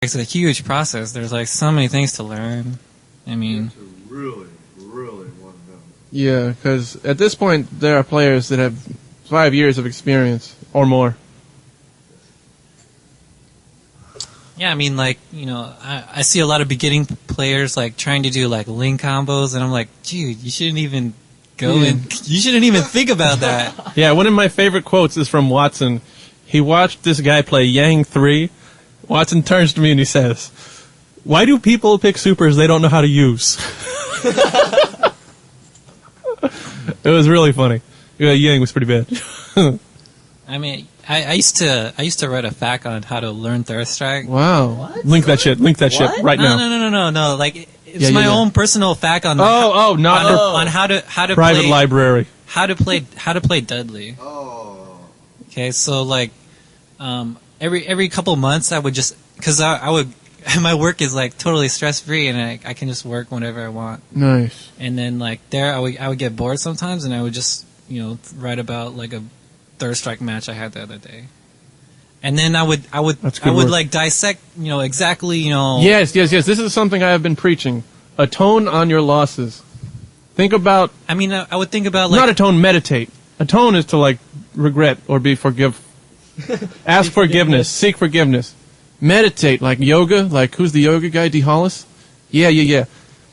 It's a huge process. There's like so many things to learn. I mean, to really want to know. Yeah, because at this point there are players that have 5 years of experience or more. yeah, I mean, like, you know, I see a lot of beginning players like trying to do like link combos, and I'm like, dude, you shouldn't even you shouldn't even think about that. Yeah, one of my favorite quotes is from Watson. He watched this guy play Yang 3. Watson turns to me and he says, "Why do people pick supers they don't know how to use?" It was really funny. Yeah, Yang was pretty bad. I mean, I used to write a fact on how to learn Third Strike. Wow. What? Link that shit right now. No. Like, it's my own personal fact on on how to private play, library. how to play Dudley. Oh. Okay, so like every couple months I would just, because I would, my work is like totally stress free, and I can just work whenever I want. Nice. And then like I would get bored sometimes, and I would just, you know, write about like a Third Strike match I had the other day. And then I would work. like dissect, you know, exactly, you know. Yes. This is something I have been preaching. Atone on your losses. Think about... I mean, I would think about like... Not atone, meditate. Atone is to like regret or be ask forgiveness, seek forgiveness. Meditate, like yoga, like who's the yoga guy, D. Hollis? Yeah.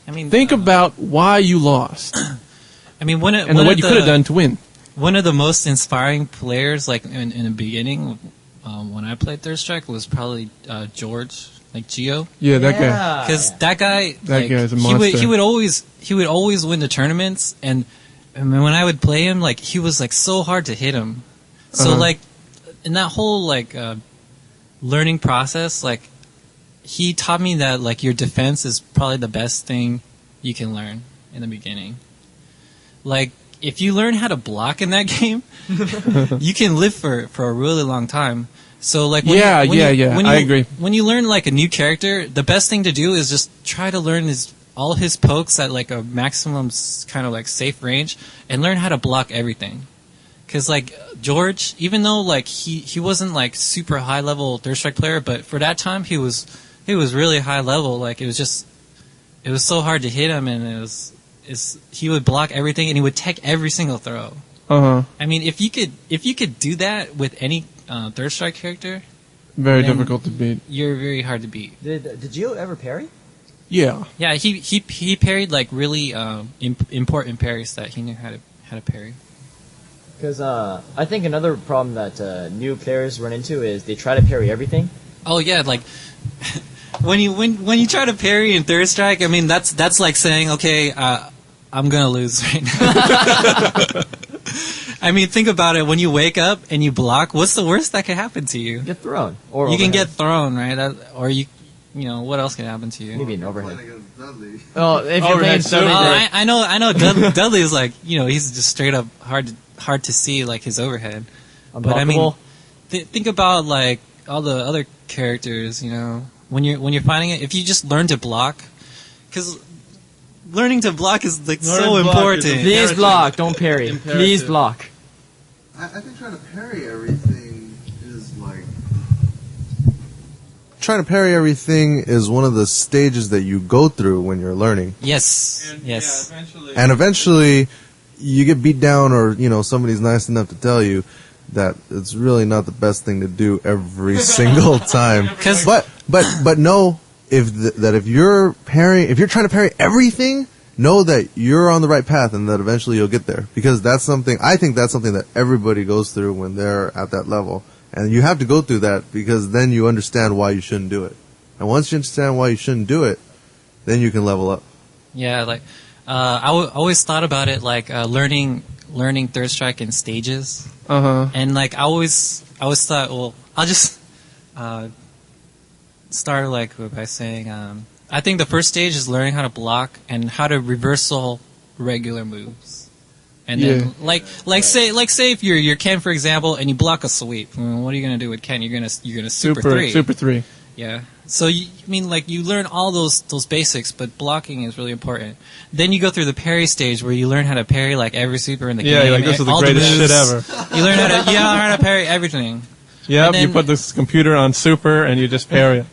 I mean, think about why you lost. I mean, what you could have done to win. One of the most inspiring players, like in the beginning, when I played Third Strike, was probably George, like Geo. Yeah, that guy. Because that guy is a monster. He would always win the tournaments, and when I would play him, like he was like so hard to hit him. So like in that whole like learning process, like he taught me that like your defense is probably the best thing you can learn in the beginning. Like, if you learn how to block in that game, you can live for a really long time. So like I agree. When you learn like a new character, the best thing to do is just try to learn all his pokes at like a maximum kind of like safe range, and learn how to block everything. Because like George, even though like he wasn't like super high level Third Strike player, but for that time he was really high level. Like it was so hard to hit him, and he would block everything, and he would tech every single throw. I mean, if you could do that with any Third Strike character, very difficult to beat. You're very hard to beat. Did Gio ever parry? Yeah. Yeah, he parried like really important parries that he knew how to parry. Because I think another problem that new players run into is they try to parry everything. Oh yeah, like when you try to parry in Third Strike, I mean that's like saying, okay, I'm gonna lose right now. I mean, think about it. When you wake up and you block, what's the worst that could happen to you? Get thrown, or you overhead. can get thrown, right? Or you know, what else can happen to you? Maybe an overhead. Oh, if you're playing Dudley, I know. Dudley is like, you know, he's just straight up hard to see, like his overhead. But I mean, think about like all the other characters. You know, when you're fighting it, if you just learn to block, because learning to block is like so important. Please block, don't parry. Imperative. Please block. I think trying to parry everything is like... Trying to parry everything is one of the stages that you go through when you're learning. Yes. Yes. And eventually, you get beat down, or you know somebody's nice enough to tell you that it's really not the best thing to do every single time. But know if you're trying to parry everything, know that you're on the right path and that eventually you'll get there. Because I think that's something that everybody goes through when they're at that level. And you have to go through that, because then you understand why you shouldn't do it. And once you understand why you shouldn't do it, then you can level up. Yeah, like I always thought about it like learning Third Strike in stages. And like I always thought, well, I'll just start like by saying I think the first stage is learning how to block and how to reversal regular moves. And then say if you're Ken, for example, and you block a sweep, what are you gonna do with Ken? You're gonna super three. Yeah. So you learn all those basics, but blocking is really important. Then you go through the parry stage where you learn how to parry like every super in the game. Yeah, like this is the greatest shit ever. You learn how to parry everything. Yeah, you put this computer on super and you just parry it.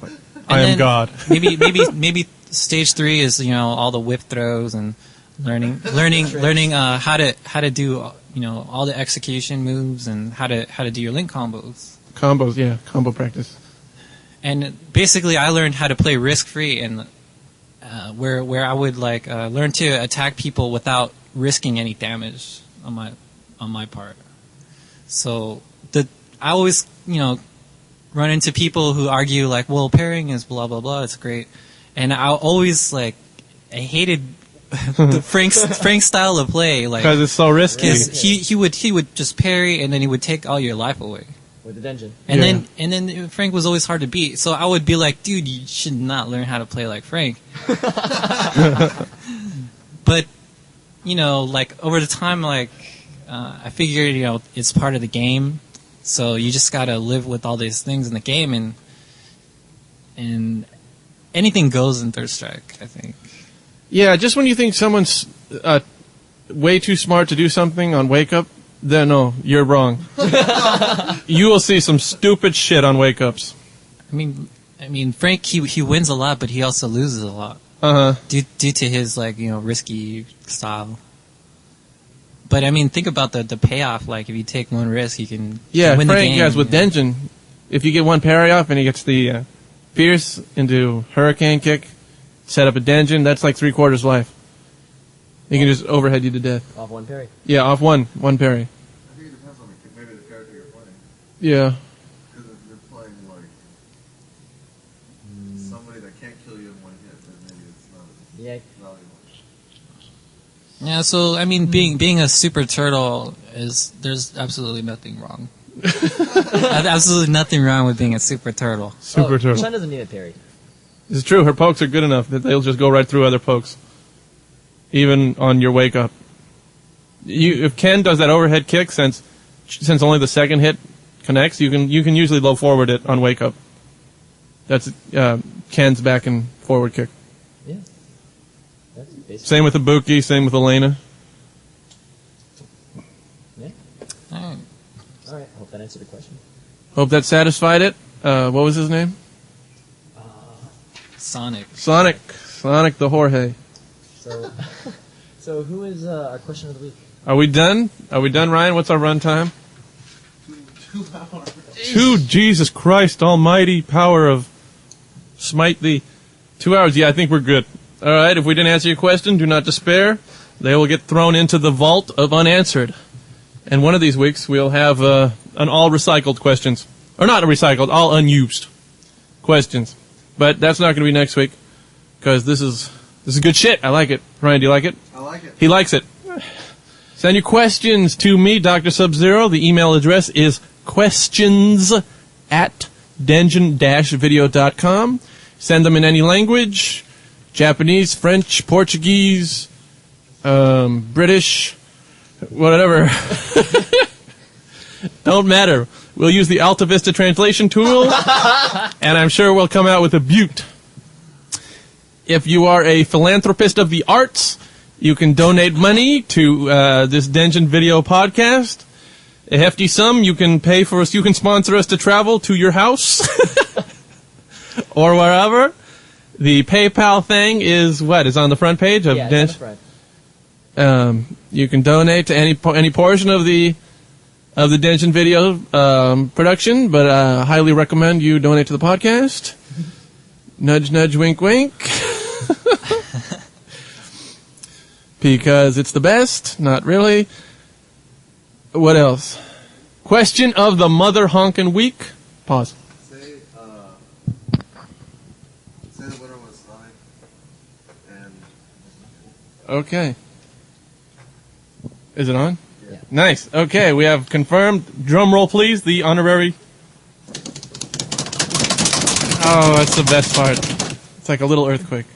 I am then God. maybe stage 3 is all the whip throws and learning how to do all the execution moves and how to do your link combos. Combos, yeah, combo practice. And basically, I learned how to play risk free, and where I would learn to attack people without risking any damage on my part. So I always run into people who argue well, parrying is blah blah blah. It's great, and I always I hated the Frank's style of play, because it's so risky. Because he would just parry and then he would take all your life away with the dungeon. And then Frank was always hard to beat. So I would be like, dude, you should not learn how to play like Frank. But over the time, I figured it's part of the game. So you just gotta live with all these things in the game, and anything goes in Third Strike, I think. Yeah, just when you think someone's way too smart to do something on Wake Up, then no, you're wrong. You will see some stupid shit on Wake Ups. I mean, Frank he wins a lot, but he also loses a lot. Due to his risky style. But I mean, think about the payoff. If you take one risk, you can win the Frank, game. guys, with Denjin, if you get one parry off and he gets the Fierce into Hurricane Kick, set up a Denjin, that's like 3/4 life. He can just overhead you to death. Off one parry. Yeah, off one parry. I think it depends on maybe the character you're playing. Yeah. Because if you're playing somebody that can't kill you in one hit, then maybe it's not as valuable. Yeah, so I mean, being a super turtle there's absolutely nothing wrong. Absolutely nothing wrong with being a super turtle. Super turtle. Chun doesn't need a parry. It's true. Her pokes are good enough that they'll just go right through other pokes, even on your Wake Up. If Ken does that overhead kick, since only the second hit connects, you can usually low forward it on Wake Up. That's Ken's back and forward kick. Yeah. That's basically. Same with Ibuki. Same with Elena. Yeah. All All right. Hope that answered the question. Hope that satisfied it. What was his name? Sonic the Jorge. So who is our question of the week? Are we done? Ryan? What's our run time? 2 hours. 2, Jesus Christ almighty, power of smite thee. 2 hours, yeah, I think we're good. Alright, if we didn't answer your question, do not despair. They will get thrown into the vault of unanswered. And one of these weeks, we'll have an all recycled questions. Or not recycled, all unused questions. But that's not going to be next week, because this is good shit. I like it. Ryan, do you like it? I like it. He likes it. Send your questions to me, Dr. Sub-Zero. The email address is questions@denjin-video.com. Send them in any language: Japanese, French, Portuguese, British, whatever. Don't matter. We'll use the Alta Vista translation tool, and I'm sure we'll come out with a beaut. If you are a philanthropist of the arts, you can donate money to this Denjin Video podcast. A hefty sum you can pay for us. You can sponsor us to travel to your house or wherever. The PayPal thing is on the front page of Denjin. It's on the front. You can donate to any portion of the Denjin Video production, but I highly recommend you donate to the podcast. Nudge, nudge, wink, wink. Because it's the best. Not really. What else? Question of the mother honkin' week. Pause. Say the winner was Sonic and... Okay. Is it on? Yeah. Nice. Okay, we have confirmed. Drum roll, please. The honorary. Oh, that's the best part. It's like a little earthquake.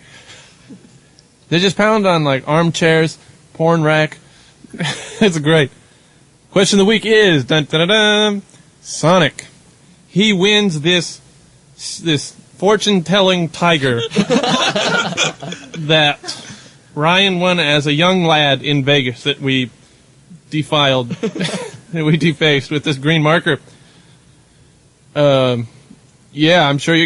They just pound on armchairs, porn rack. It's great. Question of the week is dun, dun, dun, dun, Sonic. He wins this fortune-telling tiger that Ryan won as a young lad in Vegas that we defiled, that we defaced with this green marker. Yeah, I'm sure you